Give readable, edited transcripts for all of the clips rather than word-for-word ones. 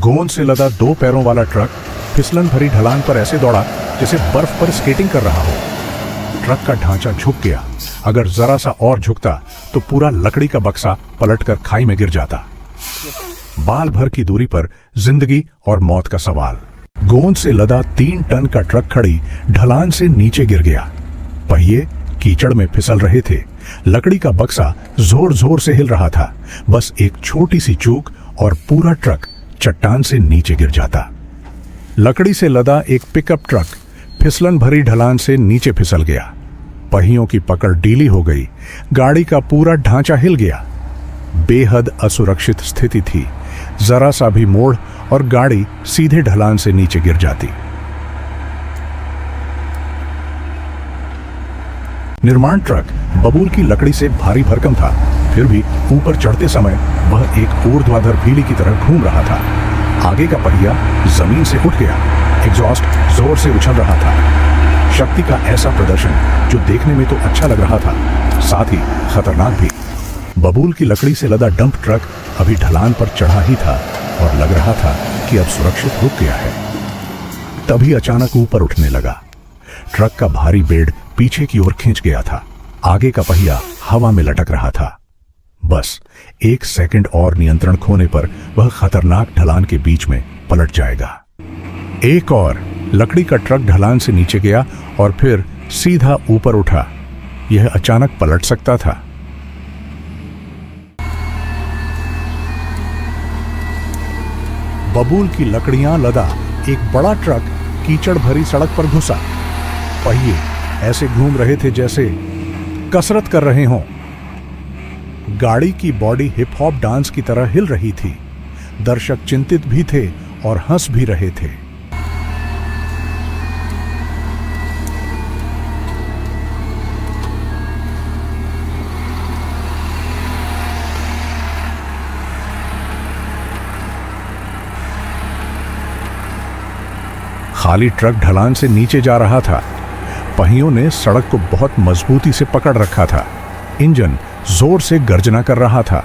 गोंद से लदा 2 पैरों वाला ट्रक फिसलन भरी ढलान पर ऐसे दौड़ा जैसे बर्फ पर स्केटिंग कर रहा हो। ट्रक का ढांचा झुक गया। अगर जरा सा और झुकता तो पूरा लकड़ी का बक्सा पलटकर खाई में गिर जाता। बाल भर की दूरी पर जिंदगी और मौत का सवाल। गोंद से लदा 3 टन का ट्रक खड़ी ढलान से नीचे गिर गया। पहिए कीचड़ में फिसल रहे थे। लकड़ी का बक्सा जोर जोर से हिल रहा था। बस एक छोटी सी चूक और पूरा ट्रक चट्टान से नीचे गिर जाता। लकड़ी से लदा एक पिकअप ट्रक फिसलन भरी ढलान से नीचे फिसल गया। पहियों की पकड़ ढीली हो गई। गाड़ी का पूरा ढांचा हिल गया। बेहद असुरक्षित स्थिति थी। जरा सा भी मोड़ और गाड़ी सीधे ढलान से नीचे गिर जाती। निर्माण ट्रक बबूल की लकड़ी से भारी भरकम था, फिर भी ऊपर चढ़ते समय वह एक ऊर्ध्वाधर भीली की तरह घूम रहा था। आगे का पहिया जमीन से उठ गया। एग्जॉस्ट जोर से उछल रहा था। शक्ति का ऐसा प्रदर्शन जो देखने में तो अच्छा लग रहा था, साथ ही खतरनाक भी। बबूल की लकड़ी से लदा डंप ट्रक अभी ढलान पर चढ़ा ही था और लग रहा था कि अब सुरक्षित रुक गया है। तभी अचानक ऊपर उठने लगा। ट्रक का भारी बेड़ पीछे की ओर खींच गया था। आगे का पहिया हवा में लटक रहा था। बस 1 सेकंड और नियंत्रण खोने पर वह खतरनाक ढलान के बीच में पलट जाएगा। एक और लकड़ी का ट्रक ढलान से नीचे गया और फिर सीधा ऊपर उठा। यह अचानक पलट सकता था। बबूल की लकड़ियां लदा एक बड़ा ट्रक कीचड़ भरी सड़क पर घुसा। पहिए ऐसे घूम रहे थे जैसे कसरत कर रहे हों। गाड़ी की बॉडी हिप हॉप डांस की तरह हिल रही थी। दर्शक चिंतित भी थे और हंस भी रहे थे। खाली ट्रक ढलान से नीचे जा रहा था। पहियों ने सड़क को बहुत मजबूती से पकड़ रखा था। इंजन जोर से गर्जना कर रहा था।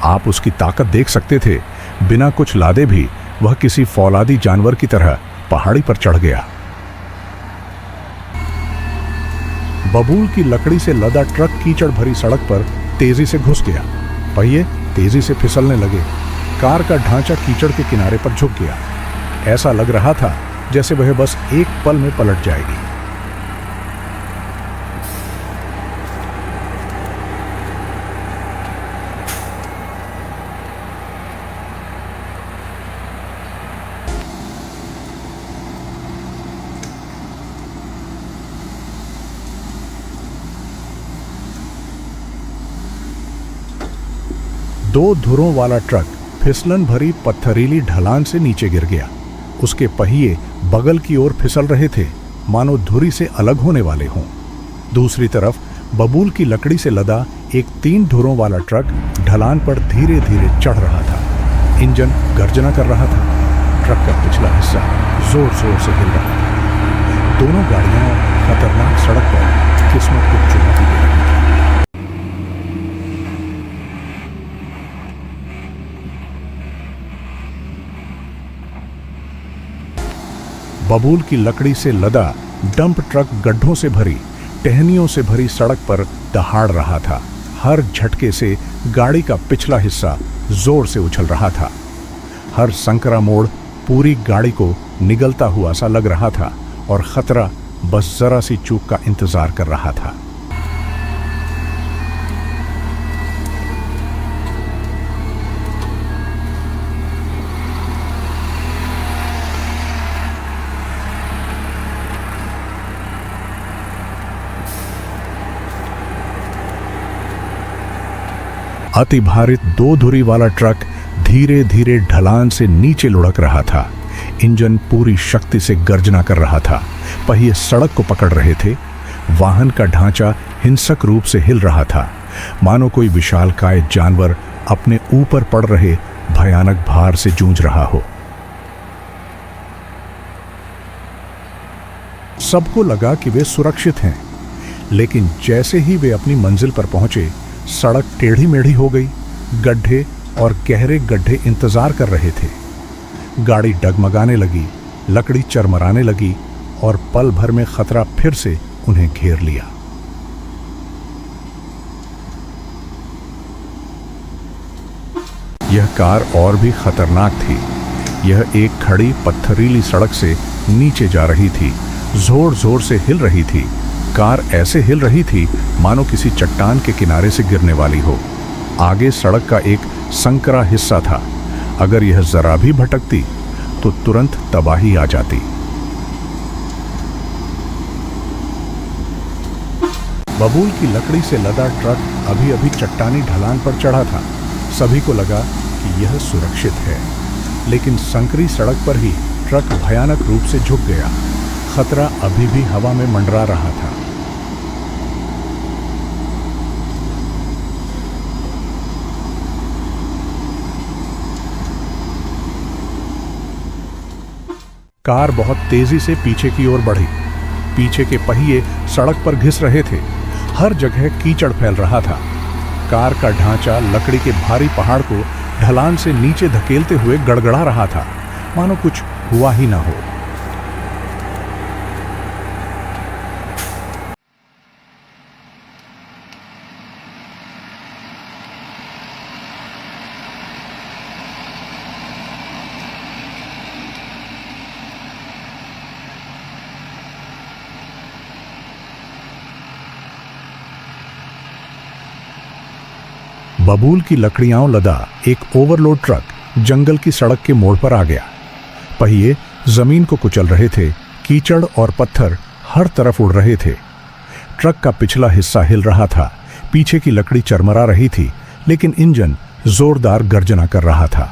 आप उसकी ताकत देख सकते थे। बिना कुछ लादे भी वह किसी फौलादी जानवर की तरह पहाड़ी पर चढ़ गया। बबूल की लकड़ी से लदा ट्रक कीचड़ भरी सड़क पर तेजी से घुस गया। पहिए तेजी से फिसलने लगे। कार का ढांचा कीचड़ के किनारे पर झुक गया। ऐसा लग रहा था जैसे वह बस एक पल में पलट जाएगी। दो धुरों वाला ट्रक फिसलन भरी पत्थरीली ढलान से नीचे गिर गया। उसके पहिए बगल की ओर फिसल रहे थे, मानो धुरी से अलग होने वाले हों। दूसरी तरफ बबूल की लकड़ी से लदा एक 3 धुरों वाला ट्रक ढलान पर धीरे धीरे चढ़ रहा था। इंजन गर्जना कर रहा था। ट्रक का पिछला हिस्सा जोर जोर से हिल रहा था। दोनों गाड़ियां खतरनाक सड़क पर किस्मत को चुनौती दे रही थी। बबूल की लकड़ी से लदा डंप ट्रक गड्ढों से भरी, टहनियों से भरी सड़क पर दहाड़ रहा था। हर झटके से गाड़ी का पिछला हिस्सा जोर से उछल रहा था। हर संकरा मोड़ पूरी गाड़ी को निगलता हुआ सा लग रहा था और खतरा बस जरा सी चूक का इंतजार कर रहा था। अति भारित 2 धुरी वाला ट्रक धीरे धीरे ढलान से नीचे लुढ़क रहा था। इंजन पूरी शक्ति से गर्जना कर रहा था। पहिए सड़क को पकड़ रहे थे। वाहन का ढांचा हिंसक रूप से हिल रहा था, मानो कोई विशालकाय जानवर अपने ऊपर पड़ रहे भयानक भार से जूझ रहा हो। सबको लगा कि वे सुरक्षित हैं, लेकिन जैसे ही वे अपनी मंजिल पर पहुंचे, सड़क टेढ़ी मेढ़ी हो गई। गड्ढे और गहरे गड्ढे इंतजार कर रहे थे। गाड़ी डगमगाने लगी, लकड़ी चरमराने लगी और पल भर में खतरा फिर से उन्हें घेर लिया। यह कार और भी खतरनाक थी। यह एक खड़ी पत्थरीली सड़क से नीचे जा रही थी, जोर जोर से हिल रही थी। कार ऐसे हिल रही थी मानो किसी चट्टान के किनारे से गिरने वाली हो। आगे सड़क का एक संकरा हिस्सा था। अगर यह जरा भी भटकती तो तुरंत तबाही आ जाती। बबूल की लकड़ी से लदा ट्रक अभी अभी चट्टानी ढलान पर चढ़ा था। सभी को लगा कि यह सुरक्षित है, लेकिन संकरी सड़क पर ही ट्रक भयानक रूप से झुक गया। खतरा अभी भी हवा में मंडरा रहा था। कार बहुत तेजी से पीछे की ओर बढ़ी। पीछे के पहिए सड़क पर घिस रहे थे। हर जगह कीचड़ फैल रहा था। कार का ढांचा लकड़ी के भारी पहाड़ को ढलान से नीचे धकेलते हुए गड़गड़ा रहा था, मानो कुछ हुआ ही ना हो। बबूल की लकड़ियां लदा एक ओवरलोड ट्रक जंगल की सड़क के मोड़ पर आ गया। पहिए जमीन को कुचल रहे थे। कीचड़ और पत्थर हर तरफ उड़ रहे थे। ट्रक का पिछला हिस्सा हिल रहा था। पीछे की लकड़ी चरमरा रही थी, लेकिन इंजन जोरदार गर्जना कर रहा था।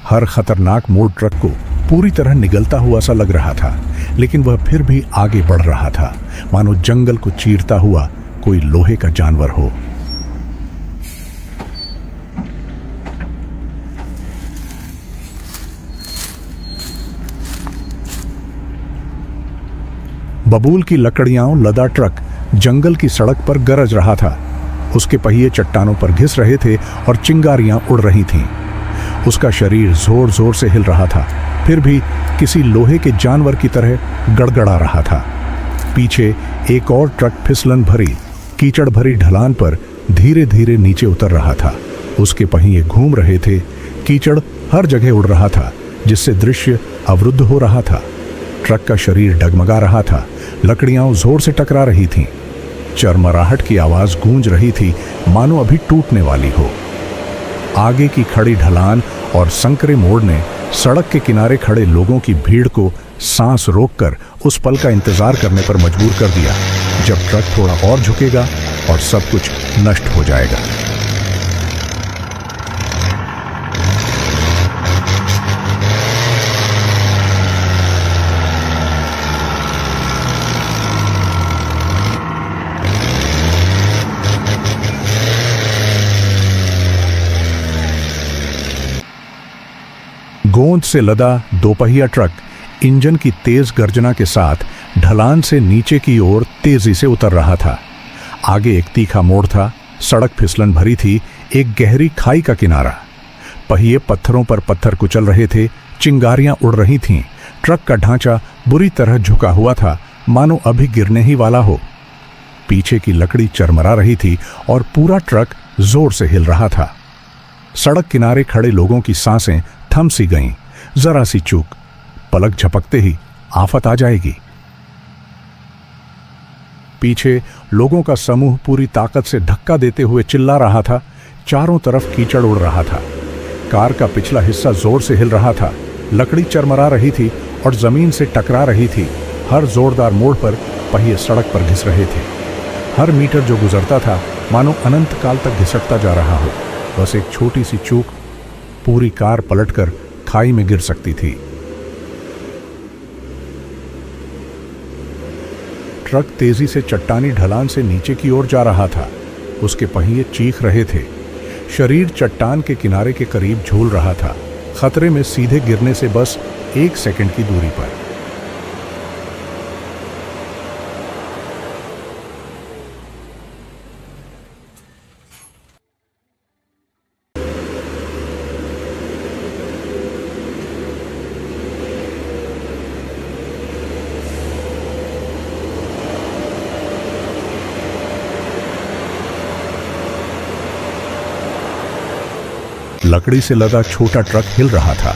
हर खतरनाक मोड़ ट्रक को पूरी तरह निगलता हुआ सा लग रहा था, लेकिन वह फिर भी आगे बढ़ रहा था, मानो जंगल को चीरता हुआ कोई लोहे का जानवर हो। बबूल की लकड़ियां लदा ट्रक जंगल की सड़क पर गरज रहा था। उसके पहिए चट्टानों पर घिस रहे थे और चिंगारियां उड़ रही थीं। उसका शरीर जोर जोर से हिल रहा था, फिर भी किसी लोहे के जानवर की तरह गड़गड़ा रहा था। पीछे एक और ट्रक फिसलन भरी कीचड़ भरी ढलान पर धीरे धीरे नीचे उतर रहा था। उसके पहिए घूम रहे थे। कीचड़ हर जगह उड़ रहा था, जिससे दृश्य अवरुद्ध हो रहा था। ट्रक का शरीर डगमगा रहा था। लकड़ियां जोर से टकरा रही थीं। चरमराहट की आवाज गूंज रही थी, मानो अभी टूटने वाली हो। आगे की खड़ी ढलान और संकरे मोड़ ने सड़क के किनारे खड़े लोगों की भीड़ को सांस रोककर उस पल का इंतजार करने पर मजबूर कर दिया, जब ट्रक थोड़ा और झुकेगा और सब कुछ नष्ट हो जाएगा। गोंद से लदा दोपहिया ट्रक इंजन की तेज गर्जना के साथ ढलान से नीचे की ओर तेजी से उतर रहा था। आगे एक तीखा मोड़ था। सड़क फिसलन भरी थी। एक गहरी खाई का किनारा। पहिए पत्थरों पर पत्थर कुचल रहे थे। चिंगारियां उड़ रही थीं। ट्रक का ढांचा बुरी तरह झुका हुआ था, मानो अभी गिरने ही वाला हो। पीछे की लकड़ी चरमरा रही थी और पूरा ट्रक जोर से हिल रहा था। सड़क किनारे खड़े लोगों की सांसें थम सी गईं। जरा सी चूक, पलक झपकते ही आफत आ जाएगी। पीछे लोगों का समूह पूरी ताकत से धक्का देते हुए चिल्ला रहा था। चारों तरफ कीचड़ उड़ रहा था। कार का पिछला हिस्सा जोर से हिल रहा था। लकड़ी चरमरा रही थी और जमीन से टकरा रही थी। हर जोरदार मोड़ पर पहिए सड़क पर घिस रहे थे। हर मीटर जो गुजरता था मानो अनंत काल तक घिसटता जा रहा हो। बस एक छोटी सी चूक, पूरी कार पलटकर खाई में गिर सकती थी। ट्रक तेजी से चट्टानी ढलान से नीचे की ओर जा रहा था। उसके पहिए चीख रहे थे। शरीर चट्टान के किनारे के करीब झूल रहा था, खतरे में सीधे गिरने से बस 1 सेकंड की दूरी पर। लकड़ी से लदा छोटा ट्रक हिल रहा था।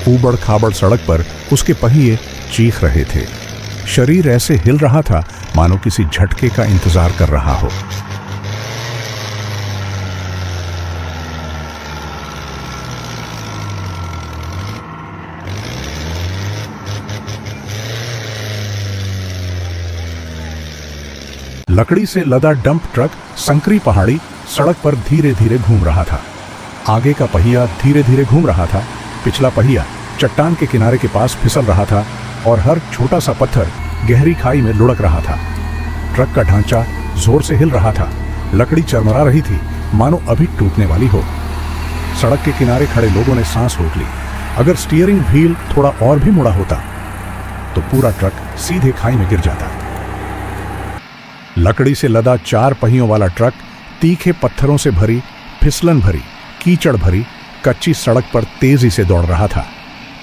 ऊबड़ खाबड़ सड़क पर उसके पहिए चीख रहे थे। शरीर ऐसे हिल रहा था मानो किसी झटके का इंतजार कर रहा हो। लकड़ी से लदा डंप ट्रक संकरी पहाड़ी सड़क पर धीरे धीरे घूम रहा था। आगे का पहिया धीरे धीरे घूम रहा था। पिछला पहिया चट्टान के किनारे के पास फिसल रहा था और हर छोटा सा पत्थर गहरी खाई में लुढ़क रहा था। ट्रक का ढांचा जोर से हिल रहा था। लकड़ी चरमरा रही थी मानो अभी टूटने वाली हो। सड़क के किनारे खड़े लोगों ने सांस रोक ली। अगर स्टीयरिंग व्हील थोड़ा और भी मुड़ा होता तो पूरा ट्रक सीधे खाई में गिर जाता। लकड़ी से लदा 4 पहियों वाला ट्रक तीखे पत्थरों से भरी, फिसलन भरी, कीचड़ भरी कच्ची सड़क पर तेजी से दौड़ रहा था।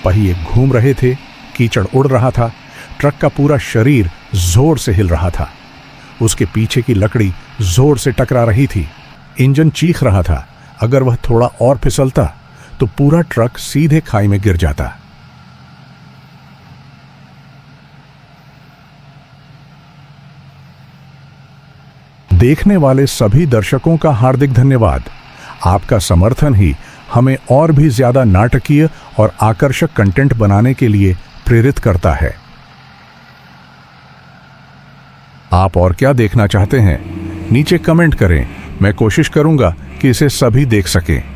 पहिए घूम रहे थे, कीचड़ उड़ रहा था, ट्रक का पूरा शरीर जोर से हिल रहा था। उसके पीछे की लकड़ी जोर से टकरा रही थी। इंजन चीख रहा था। अगर वह थोड़ा और फिसलता तो पूरा ट्रक सीधे खाई में गिर जाता। देखने वाले सभी दर्शकों का हार्दिक धन्यवाद। आपका समर्थन ही हमें और भी ज्यादा नाटकीय और आकर्षक कंटेंट बनाने के लिए प्रेरित करता है। आप और क्या देखना चाहते हैं? नीचे कमेंट करें। मैं कोशिश करूंगा कि इसे सभी देख सकें।